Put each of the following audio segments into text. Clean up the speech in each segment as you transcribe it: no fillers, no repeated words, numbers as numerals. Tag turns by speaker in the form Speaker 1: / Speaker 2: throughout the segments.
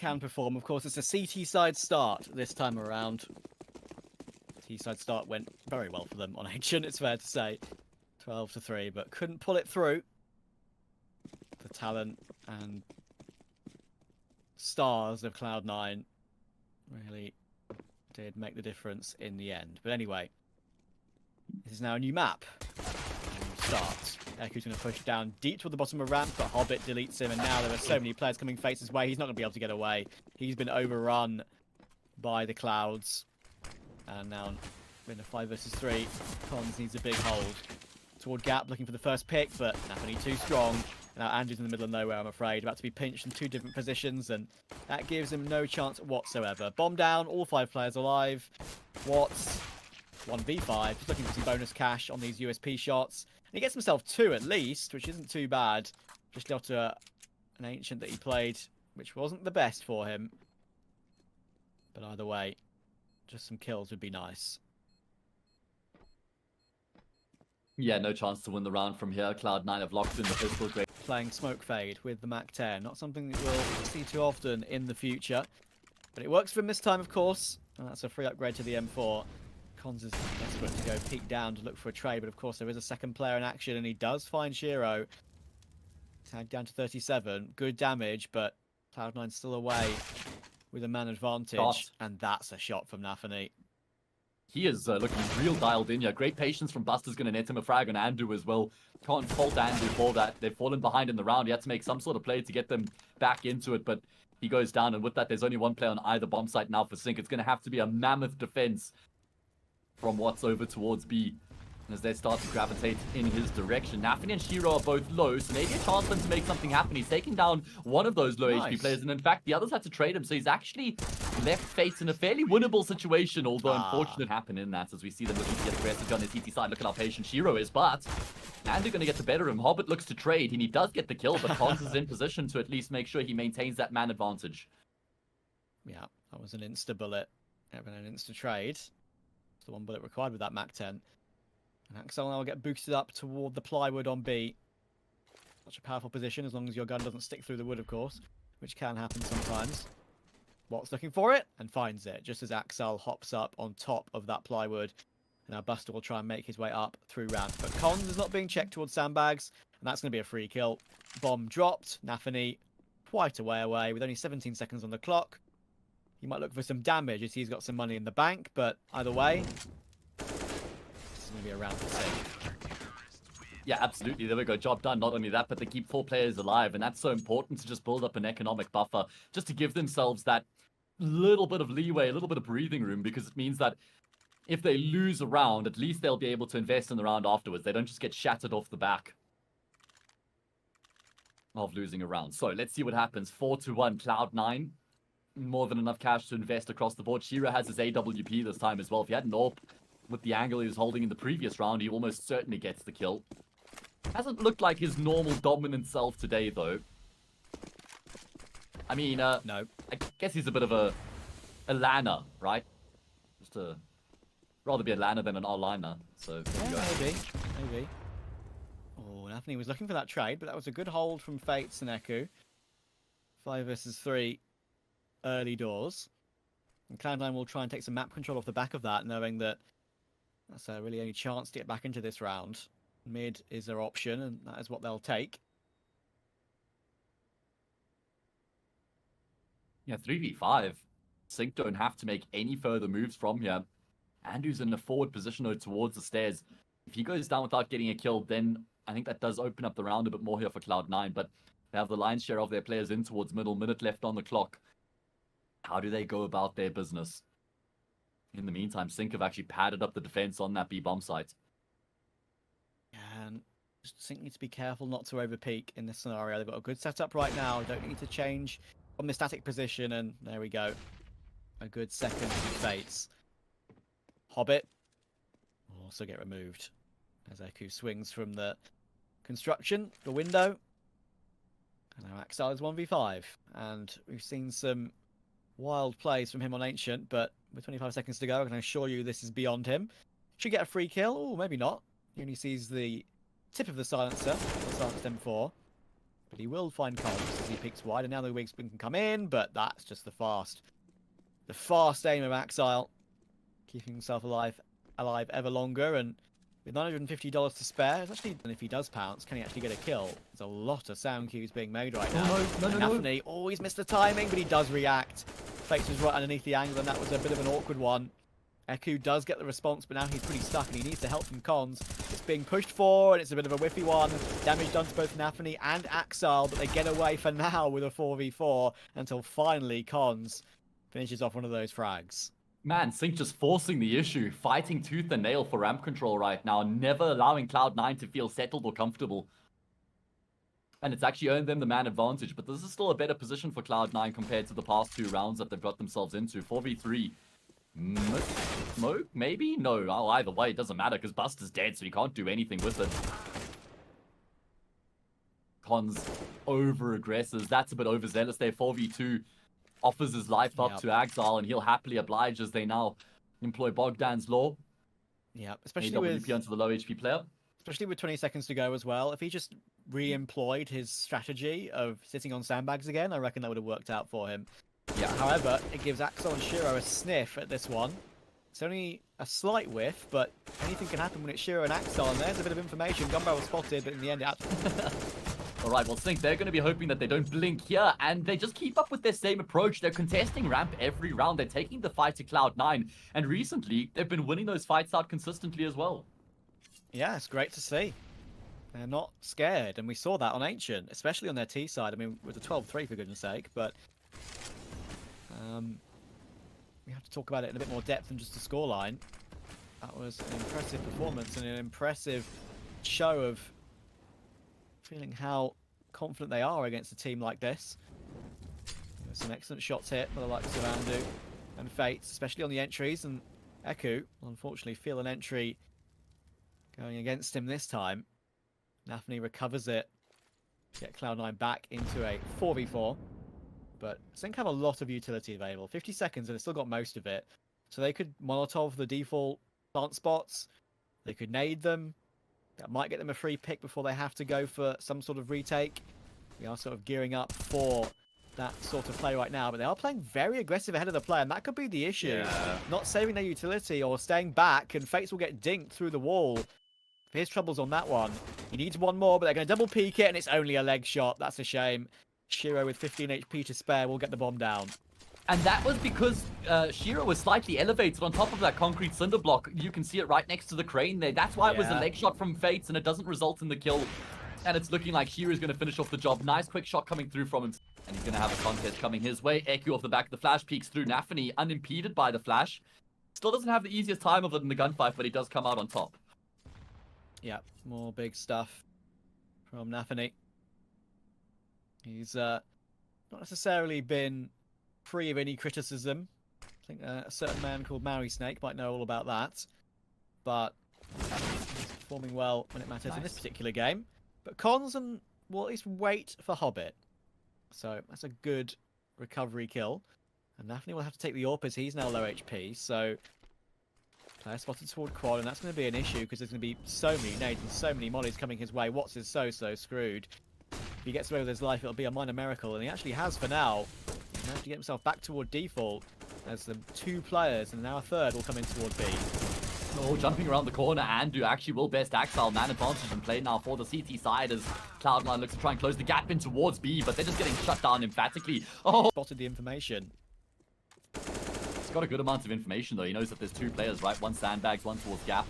Speaker 1: can perform. Of course, it's a CT side start this time around. CT side start went very well for them on Ancient, it's fair to say. 12-3, but couldn't pull it through. The talent and stars of Cloud9 really did make the difference in the end. But anyway, this is now a new map. Starts. Eku's going to push down deep toward the bottom of ramp, but Hobbit deletes him, and now there are so many players coming Face's way. He's not going to be able to get away. He's been overrun by the clouds. And now in a 5 versus 3, Cons needs a big hold. Toward Gap, looking for the first pick, but NaVi too strong. Now Andrew's in the middle of nowhere, I'm afraid. About to be pinched in 2 different positions, and that gives him no chance whatsoever. Bomb down, all 5 players alive. Watts, 1v5, just looking for some bonus cash on these USP shots. And he gets himself 2 at least, which isn't too bad. Just after an Ancient that he played, which wasn't the best for him. But either way, just some kills would be nice.
Speaker 2: Yeah, no chance to win the round from here. Cloud9 have locked in the pistol grade.
Speaker 1: Playing Smoke Fade with the Mac 10. Not something that we'll see too often in the future. But it works for him this time, of course. And that's a free upgrade to the M4. Cons is desperate to go peek down to look for a trade. But of course, there is a second player in action. And he does find Shiro. Tagged down to 37. Good damage, but Cloud9 still away with a man advantage.
Speaker 2: Shot.
Speaker 1: And that's a shot from NaVi.
Speaker 2: He is looking real dialed in here. Great patience from Buster's going to net him a frag on Andrew as well. Can't fault Andrew for that. They've fallen behind in the round. He had to make some sort of play to get them back into it, but he goes down. And with that, there's only one player on either bomb site now for sYnck. It's going to have to be a mammoth defense from Watts over towards B as they start to gravitate in his direction. NaVi and Shiro are both low, so maybe a chance for him to make something happen. He's taking down one of those low HP players, and in fact, the others had to trade him, so he's actually left Faze in a fairly winnable situation, although unfortunate happened in that, as we see them looking to get aggressive on his CT side. Look at how patient Shiro is, but Andrew going to get the better of him. Hobbit looks to trade, and he does get the kill, but Cons is in position to at least make sure he maintains that man advantage.
Speaker 1: Yeah, that was an insta bullet. An insta trade. It's the one bullet required with that Mac 10. And Axel now will get boosted up toward the plywood on B. Such a powerful position, as long as your gun doesn't stick through the wood, of course, which can happen sometimes. Watts looking for it, and finds it, just as Axel hops up on top of that plywood. And now Buster will try and make his way up through ramp. But Cons is not being checked towards sandbags, and that's going to be a free kill. Bomb dropped. NaVi quite a way away, with only 17 seconds on the clock. He might look for some damage, as he's got some money in the bank, but either way, going to be a round for sake.
Speaker 2: Yeah, absolutely. There we go. Job done. Not only that, but they keep 4 players alive, and that's so important to just build up an economic buffer, just to give themselves that little bit of leeway, a little bit of breathing room, because it means that if they lose a round, at least they'll be able to invest in the round afterwards. They don't just get shattered off the back of losing a round. So let's see what happens. 4-1 Cloud9. More than enough cash to invest across the board. Shiro has his AWP this time as well. If he had an AWP with the angle he was holding in the previous round, he almost certainly gets the kill. Hasn't looked like his normal dominant self today, though. I mean, no. I guess he's a bit of a lanner, right? Just a rather be a lanner than an R-liner. So
Speaker 1: yeah, maybe. Oh, NaVi was looking for that trade, but that was a good hold from Fates and Eku. 5 versus 3 early doors. And Cloud9 will try and take some map control off the back of that, knowing that that's a really only chance to get back into this round. Mid is their option, and that is what they'll take.
Speaker 2: Yeah, 3v5. sYnck don't have to make any further moves from here. Andrew's in a forward position though towards the stairs. If he goes down without getting a kill, then I think that does open up the round a bit more here for Cloud9, but they have the lion's share of their players in towards middle, minute left on the clock. How do they go about their business? In the meantime, sYnck have actually padded up the defense on that B bomb site.
Speaker 1: And sYnck needs to be careful not to overpeak in this scenario. They've got a good setup right now. Don't need to change from the static position, and there we go. A good second to Fates. Hobbit will also get removed as Eku swings from the construction, the window. And now Axel is 1v5. And we've seen some wild plays from him on Ancient, but with 25 seconds to go, I can assure you this is beyond him. Should get a free kill. Oh, maybe not. He only sees the tip of the silencer, the silenced M4. But he will find Cons as he peeks wide, and now the Wigspan can come in, but that's just the fast aim of Axile, keeping himself alive ever longer, and with $950 to spare, it's actually, and if he does pounce, can he actually get a kill? There's a lot of sound cues being made right now.
Speaker 2: No.
Speaker 1: Nafni always missed the timing, but he does react. Faze was right underneath the angle, and that was a bit of an awkward one. Eku does get the response, but now he's pretty stuck, and he needs the help from Cons. It's being pushed forward, it's a bit of a whiffy one. Damage done to both Nafni and Axile, but they get away for now with a 4v4, until finally Cons finishes off one of those frags.
Speaker 2: Man, sYnck just forcing the issue, fighting tooth and nail for ramp control right now, never allowing Cloud9 to feel settled or comfortable. And it's actually earned them the man advantage, but this is still a better position for Cloud9 compared to the past 2 rounds that they've got themselves into. 4v3. Smoke? Maybe? No, well, either way, it doesn't matter because Buster's dead, so he can't do anything with it. Cons over-aggressors. That's a bit overzealous there. 4v2. Offers his life up to Axile, and he'll happily oblige as they now employ Bogdan's law.
Speaker 1: Yeah, especially
Speaker 2: AWP onto the low HP player.
Speaker 1: Especially with 20 seconds to go as well. If he just re-employed his strategy of sitting on sandbags again, I reckon that would have worked out for him. Yeah. However, it gives Axel and Shiro a sniff at this one. It's only a slight whiff, but anything can happen when it's Shiro and Axel, and there's a bit of information. Gun barrel spotted, but in the end,
Speaker 2: Alright, well, sYnck, they're going to be hoping that they don't blink here, and they just keep up with their same approach. They're contesting ramp every round. They're taking the fight to Cloud9, and recently, they've been winning those fights out consistently as well. Yeah,
Speaker 1: it's great to see. They're not scared, and we saw that on Ancient, especially on their T side. I mean, with a 12-3 for goodness sake, but we have to talk about it in a bit more depth than just the scoreline. That was an impressive performance and an impressive show of feeling how confident they are against a team like this. There's some excellent shots hit by the likes of Andu and Fates, especially on the entries, and Eku will unfortunately feel an entry going against him this time. Nafni recovers it, get Cloud9 back into a 4v4. But sYnck have a lot of utility available. 50 seconds and they've still got most of it. So they could Molotov the default plant spots. They could nade them. That might get them a free pick before they have to go for some sort of retake. We are sort of gearing up for that sort of play right now, but they are playing very aggressive ahead of the play, and that could be the issue.
Speaker 3: Yeah.
Speaker 1: Not saving their utility or staying back, and Fates will get dinked through the wall. His troubles on that one. He needs one more, but they're going to double peek it, and it's only a leg shot. That's a shame. Shiro with 15 HP to spare will get the bomb down.
Speaker 2: And that was because Shiro was slightly elevated on top of that concrete cinder block. You can see it right next to the crane there. That's why it was a leg shot from Fates, and it doesn't result in the kill. And it's looking like Shiro's going to finish off the job. Nice quick shot coming through from him. And he's going to have a contest coming his way. Eku off the back of the flash peeks through. Nafni unimpeded by the flash. Still doesn't have the easiest time of it in the gunfight, but he does come out on top.
Speaker 1: Yeah, more big stuff from Nafni. He's not necessarily been free of any criticism. I think a certain man called Maui Snake might know all about that. But he's performing well when it matters in this particular game. But Cons will at least wait for Hobbit. So that's a good recovery kill. And Nafni will have to take the AWP as he's now low HP. So player spotted toward quad, and that's going to be an issue because there's going to be so many nades and so many mollies coming his way. Watts is so screwed. If he gets away with his life, it'll be a minor miracle, and he actually has for now. He'll have to get himself back toward default as the 2 players, and now a third will come in toward B.
Speaker 2: Oh, jumping around the corner, Andu actually will best Axile. Man advantage in play now for the CT side as Cloud9 looks to try and close the gap in towards B, but they're just getting shut down emphatically. Oh,
Speaker 1: spotted the information.
Speaker 2: He's got a good amount of information though. He knows that there's 2 players, right? One sandbags, one towards gap.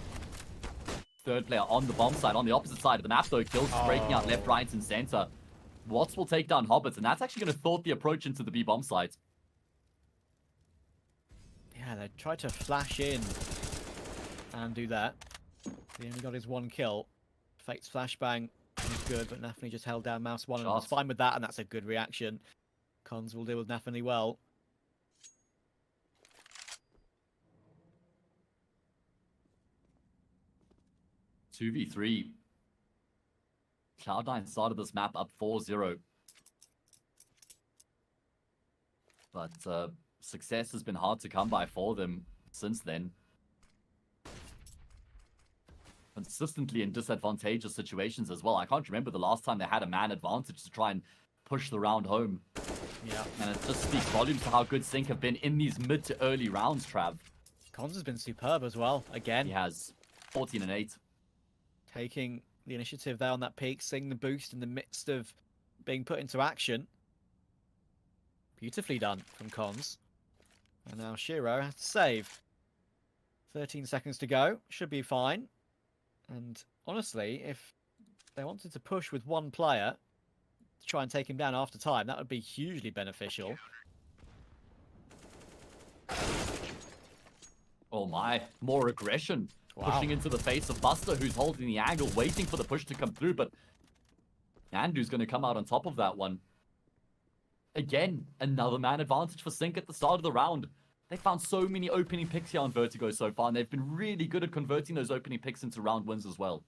Speaker 2: Third player on the bomb side, on the opposite side of the map though. Kills breaking out left, right, and center. Watts will take down Hobbits, and that's actually going to thwart the approach into the B bomb site.
Speaker 1: Yeah, they tried to flash in and do that. He only got his 1 kill. Fate's flashbang was good, but Nafni just held down mouse 1 and was fine with that, and that's a good reaction. Cons will deal with Nafni well.
Speaker 2: $2v3. Cloud9 started this map up 4-0. But success has been hard to come by for them since then. consistently in disadvantageous situations as well. I can't remember the last time they had a man advantage to try and push the round home.
Speaker 1: Yeah.
Speaker 2: And it just speaks volumes to how good sYnck have been in these mid to early rounds, Trav.
Speaker 1: Cons has been superb as well. Again,
Speaker 2: He has 14 and 8.
Speaker 1: taking the initiative there on that peak, seeing the boost in the midst of being put into action. Beautifully done from Cons. And now Shiro has to save. 13 seconds to go. Should be fine. And honestly, if they wanted to push with one player to try and take him down after time, that would be hugely beneficial.
Speaker 2: Oh my, more aggression.
Speaker 1: Wow.
Speaker 2: Pushing into the face of Buster, who's holding the angle, waiting for the push to come through, but Andu's going to come out on top of that one. Again, another man advantage for sYnck at the start of the round. They found so many opening picks here on Vertigo so far, and they've been really good at converting those opening picks into round wins as well.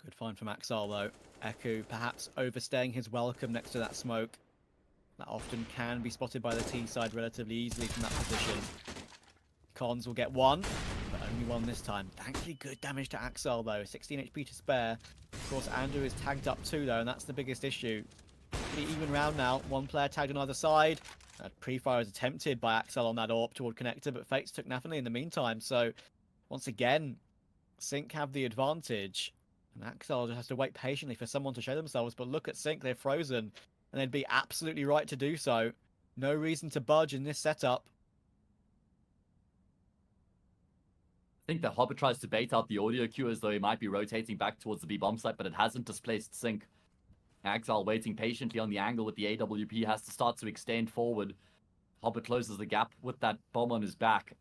Speaker 1: Good find from Axel though. Eku perhaps overstaying his welcome next to that smoke. That often can be spotted by the T side relatively easily from that position. Cons will get one, but only one this time. Thankfully good damage to Axel though. 16 HP to spare. Of course Andu is tagged up too though, and that's the biggest issue. Pretty even round now. One player tagged on either side. Pre-fire is attempted by Axel on that AWP toward connector, but Fates took NaVi in the meantime. So once again, sYnck have the advantage. And Axel just has to wait patiently for someone to show themselves. But look at sYnck, they're frozen. And they'd be absolutely right to do so. No reason to budge in this setup.
Speaker 2: I think the Hobbit tries to bait out the audio cue as though he might be rotating back towards the B-bomb site, but it hasn't displaced sYnck. Axel waiting patiently on the angle with the AWP has to start to extend forward. Hobbit closes the gap with that bomb on his back.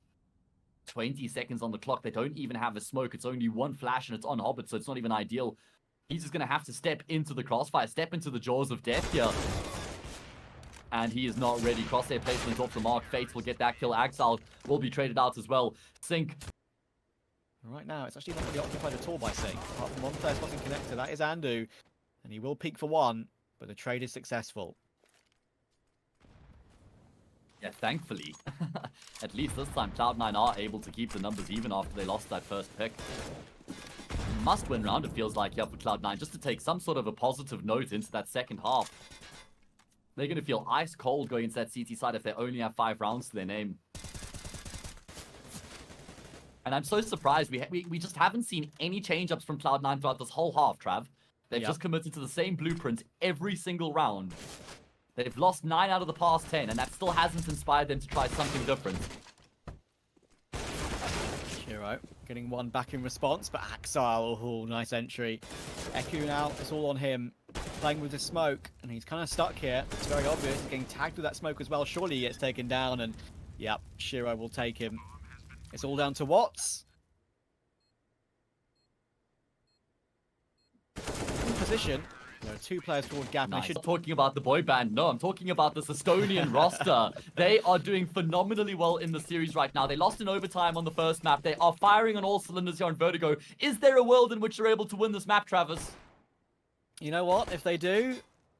Speaker 2: 20 seconds on the clock. They don't even have a smoke. It's only one flash and it's on Hobbit, so it's not even ideal. He's just going to have to step into the crossfire, step into the jaws of death here. And he is not ready. Crosshair placement off the mark. Fates will get that kill. Axel will be traded out as well. sYnck.
Speaker 1: Right now, it's actually not really occupied at all by sYnck. Apart from one player spotting connector, that is Andu. And he will peek for one, but the trade is successful.
Speaker 2: Yeah, thankfully. At least this time, Cloud9 are able to keep the numbers even after they lost that first pick. Must-win round, it feels like, here for Cloud9, just to take some sort of a positive note into that second half. They're going to feel ice cold going into that CT side if they only have 5 rounds to their name. And I'm so surprised. We just haven't seen any change-ups from Cloud9 throughout this whole half, Trav. They've just committed to the same blueprint every single round. They've lost 9 out of the past 10, and that still hasn't inspired them to try something different.
Speaker 1: Shiro getting one back in response, but Axel, oh, nice entry. Eku now, it's all on him. Playing with the smoke, and he's kind of stuck here. It's very obvious. He's getting tagged with that smoke as well. Surely he gets taken down, and yep, Shiro will take him. It's all down to Watts. In position. There are 2 players toward gap.
Speaker 2: Nice. I'm talking about the boy band. No, I'm talking about this Estonian roster. They are doing phenomenally well in the series right now. They lost in overtime on the first map. They are firing on all cylinders here on Vertigo. Is there a world in which they're able to win this map, Travis?
Speaker 1: You know what? If they do,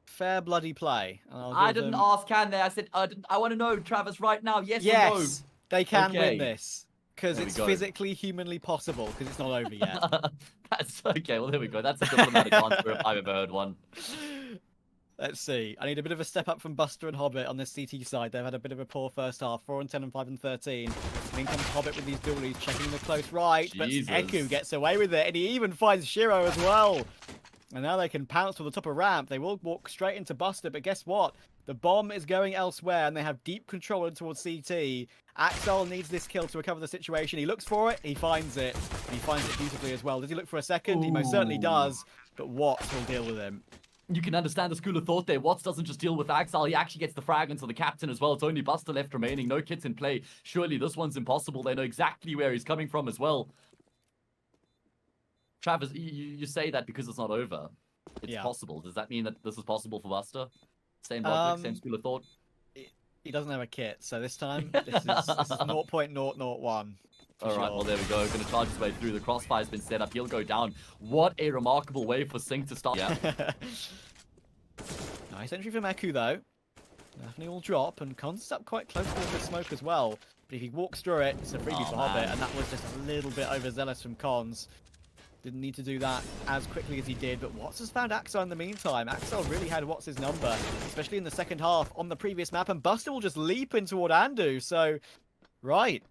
Speaker 1: fair bloody play.
Speaker 2: I didn't ask, can they? I said, I want to know, Travis, right now. Yes,
Speaker 1: yes,
Speaker 2: or no?
Speaker 1: They can win this. Because
Speaker 2: There
Speaker 1: it's
Speaker 2: we go.
Speaker 1: physically, humanly possible, because it's not over yet.
Speaker 2: That's okay. Well, there we go. That's a diplomatic answer if I've ever heard one.
Speaker 1: Let's see. I need a bit of a step up from Buster and Hobbit on this CT side. They've had a bit of a poor first half. 4 and 10 and 5 and 13. And in comes Hobbit with these dualies, checking the close right.
Speaker 2: Jesus.
Speaker 1: But Eku gets away with it, and he even finds Shiro as well. And now they can pounce to the top of ramp. They will walk straight into Buster, but guess what? The bomb is going elsewhere, and they have deep control towards CT. Axel needs this kill to recover the situation. He looks for it, he finds it, and he finds it beautifully as well. Does he look for a second? He most certainly does, but Watts will deal with him.
Speaker 2: You can understand the school of thought there. Watts doesn't just deal with Axel, he actually gets the frag into the captain as well. It's only Buster left remaining, no kits in play. Surely this one's impossible. They know exactly where he's coming from as well. Travis, you say that because it's not over. It's possible. Does that mean that this is possible for Buster? Same logic, same school of thought?
Speaker 1: He doesn't have a kit, so this time, this is 0.001.
Speaker 2: Alright, well there we go. Gonna charge his way through. The crossfire's been set up. He'll go down. What a remarkable way for sYnck to start. Yeah.
Speaker 1: Nice entry from Eku, though. nafny will drop, and Cons is up quite close to the smoke as well. But if he walks through it, it's a freebie for Hobbit, and that was just a little bit overzealous from Cons. Didn't need to do that as quickly as he did, but Watts has found Axel in the meantime. Axel really had Watts' number, especially in the second half on the previous map, and Buster will just leap in toward Andu. So, right,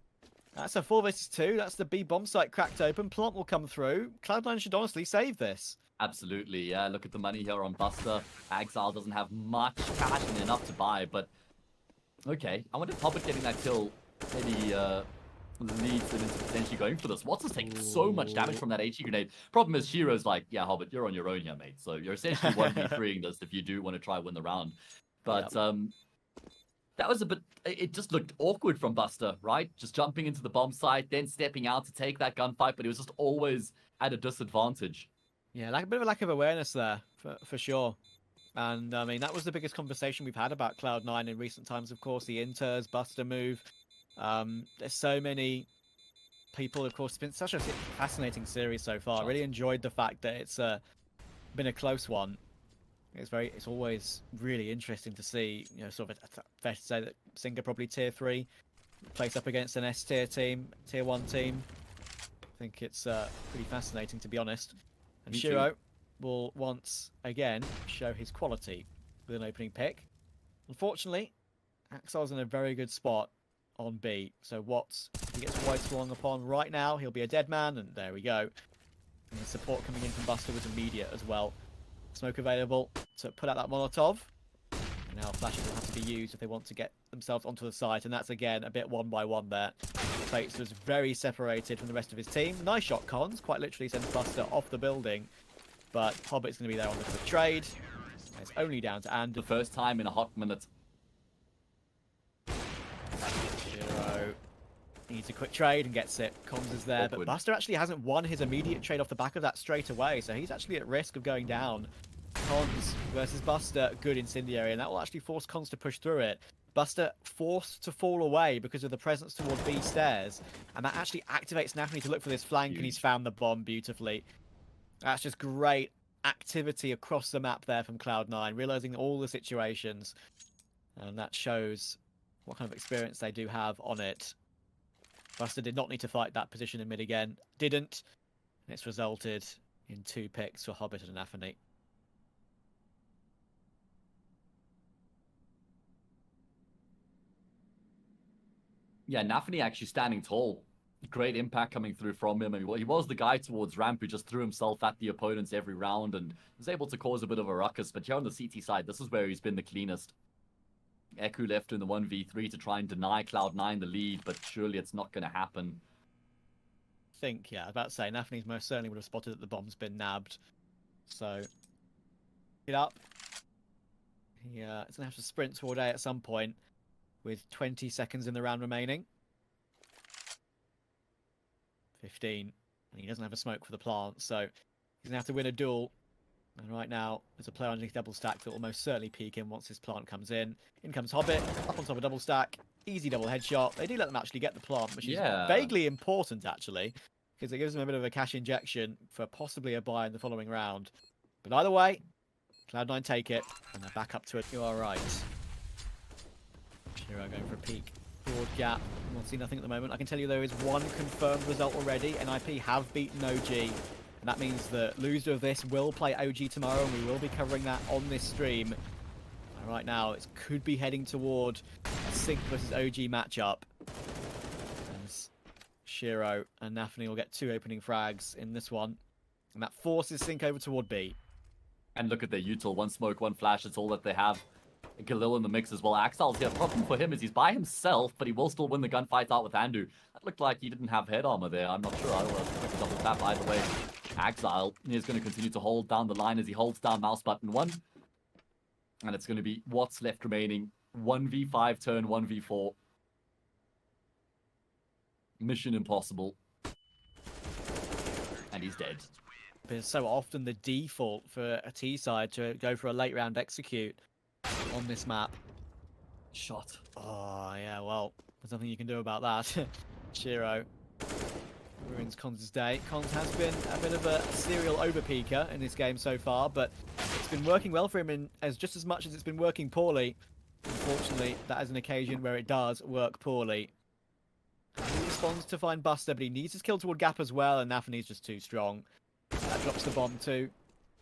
Speaker 1: that's a 4 vs 2. That's the B bomb site cracked open. Plant will come through. Cloud9 should honestly save this.
Speaker 2: Absolutely, yeah. Look at the money here on Buster. Exile doesn't have much cash and enough to buy, but okay. I wonder if Hobbit getting that kill maybe leads them into potentially going for this. Watts has taken so much damage from that HE grenade. Problem is, Shiro's like, yeah, Hobbit, you're on your own here, mate. So you're essentially 1v3ing this if you do want to try win the round. But that was a bit, it just looked awkward from Buster, right? Just jumping into the bomb site, then stepping out to take that gunfight, but it was just always at a disadvantage.
Speaker 1: Yeah, like a bit of a lack of awareness there, for sure. And, I mean, that was the biggest conversation we've had about Cloud9 in recent times, of course, the Inters, Buster move. There's so many people, of course. It's been such a fascinating series so far. I really enjoyed the fact that it's been a close one. It's always really interesting to see, you know, sort of fair to say that sYnck are probably tier 3, place up against an S tier team, tier 1 team. I think it's pretty fascinating, to be honest. And Shiro will once again show his quality with an opening pick. Unfortunately, Axel's in a very good spot on B. So Watts, he gets wide swung upon right now, he'll be a dead man, and there we go. And the support coming in from Buster was immediate as well. Smoke available to put out that Molotov. And now flashes will have to be used if they want to get themselves onto the site, and that's again a bit 1-by-1 there. Faze was very separated from the rest of his team. Nice shot, Cons, quite literally sends Buster off the building. But Hobbit's going to be there on the quick trade. It's only down to And.
Speaker 2: The first time in a hot minute.
Speaker 1: Shiro needs a quick trade and gets it. Cons is there, but Buster actually hasn't won his immediate trade off the back of that straight away, so he's actually at risk of going down. Cons versus Buster, good incendiary, and that will actually force Cons to push through it. Buster forced to fall away because of the presence toward B stairs, and that actually activates nafny to look for this flank, and he's found the bomb beautifully. That's just great activity across the map there from Cloud9, realizing all the situations, and that shows what kind of experience they do have on it. Buster did not need to fight that position in mid again, didn't, and it's resulted in 2 picks for Hobbit and nafny.
Speaker 2: Yeah, nafny actually standing tall. Great impact coming through from him. I mean, well, he was the guy towards ramp who just threw himself at the opponents every round and was able to cause a bit of a ruckus. But here on the CT side, this is where he's been the cleanest. Eku left in the 1v3 to try and deny Cloud9 the lead, but surely it's not going to happen.
Speaker 1: I think, yeah, I was about to say, nafny's most certainly would have spotted that the bomb's been nabbed. So, get up. He's going to have to sprint toward A at some point with 20 seconds in the round remaining. 15, and he doesn't have a smoke for the plant, so he's going to have to win a duel. And right now, there's a player underneath double stack that will most certainly peek him once his plant comes in. In comes Hobbit, up on top of double stack, easy double headshot. They do let them actually get the plant, which is vaguely important, actually, because it gives them a bit of a cash injection for possibly a buy in the following round. But either way, Cloud9 take it, and they're back up to it. You are right. Shiro going for a peek. Broad gap. We'll see nothing at the moment. I can tell you there is one confirmed result already. NIP have beaten OG. And that means the loser of this will play OG tomorrow, and we will be covering that on this stream. And right now, it could be heading toward a sYnck versus OG matchup. As Shiro and nafny will get 2 opening frags in this one. And that forces sYnck over toward B.
Speaker 2: And look at their util. 1 smoke, 1 flash. It's all that they have. Khalil in the mix as well. Axel's here. Problem for him is he's by himself, but he will still win the gunfight out with Andu. That looked like he didn't have head armor there. I'm not sure. I will quick double tap either way. Axel is going to continue to hold down the line as he holds down mouse button 1. And it's going to be what's left remaining. 1v5 turn, 1v4. Mission impossible. And he's dead.
Speaker 1: It's so often the default for a T side to go for a late round execute on this map.
Speaker 2: Shot.
Speaker 1: Oh, yeah, well, there's nothing you can do about that. Shiro ruins Cons' day. Cons has been a bit of a serial overpeaker in this game so far, but it's been working well for him as just as much as it's been working poorly. Unfortunately, that is an occasion where it does work poorly. He responds to find Buster, but he needs his kill toward Gap as well, and NaVi's just too strong. That drops the bomb too.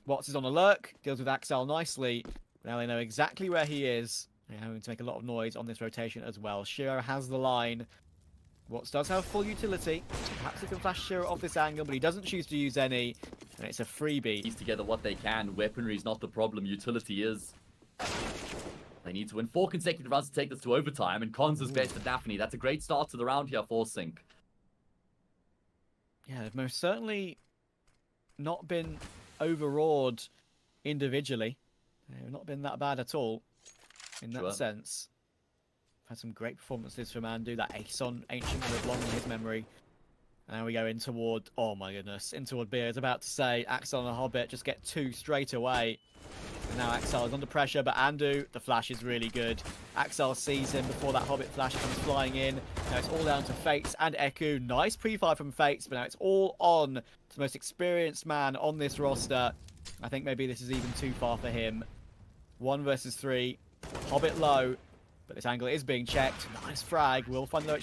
Speaker 1: Watts is on a lurk, deals with Axel nicely. Now they know exactly where he is. They're having to make a lot of noise on this rotation as well. Shiro has the line. Watts does have full utility. Perhaps he can flash Shiro off this angle, but he doesn't choose to use any. And it's a freebie.
Speaker 2: Piece together what they can. Weaponry is not the problem. Utility is. They need to win 4 consecutive rounds to take this to overtime, and Cons is best at Daphne. That's a great start to the round here for sYnck.
Speaker 1: Yeah, they've most certainly not been overawed individually. They've not been that bad at all in that sense. Had some great performances from Andu. That ace on Ancient will live long in his memory. And now we go in toward, oh my goodness, in toward B. I was about to say, Axel and a Hobbit just get 2 straight away. And now Axel is under pressure, but Andu, the flash is really good. Axel sees him before that Hobbit flash comes flying in. Now it's all down to Fates and Eku. Nice pre-fire from Fates, but now it's all on to the most experienced man on this roster. I think maybe this is even too far for him. 1 versus 3. Hobbit low, but this angle is being checked. Nice frag. Will find low HP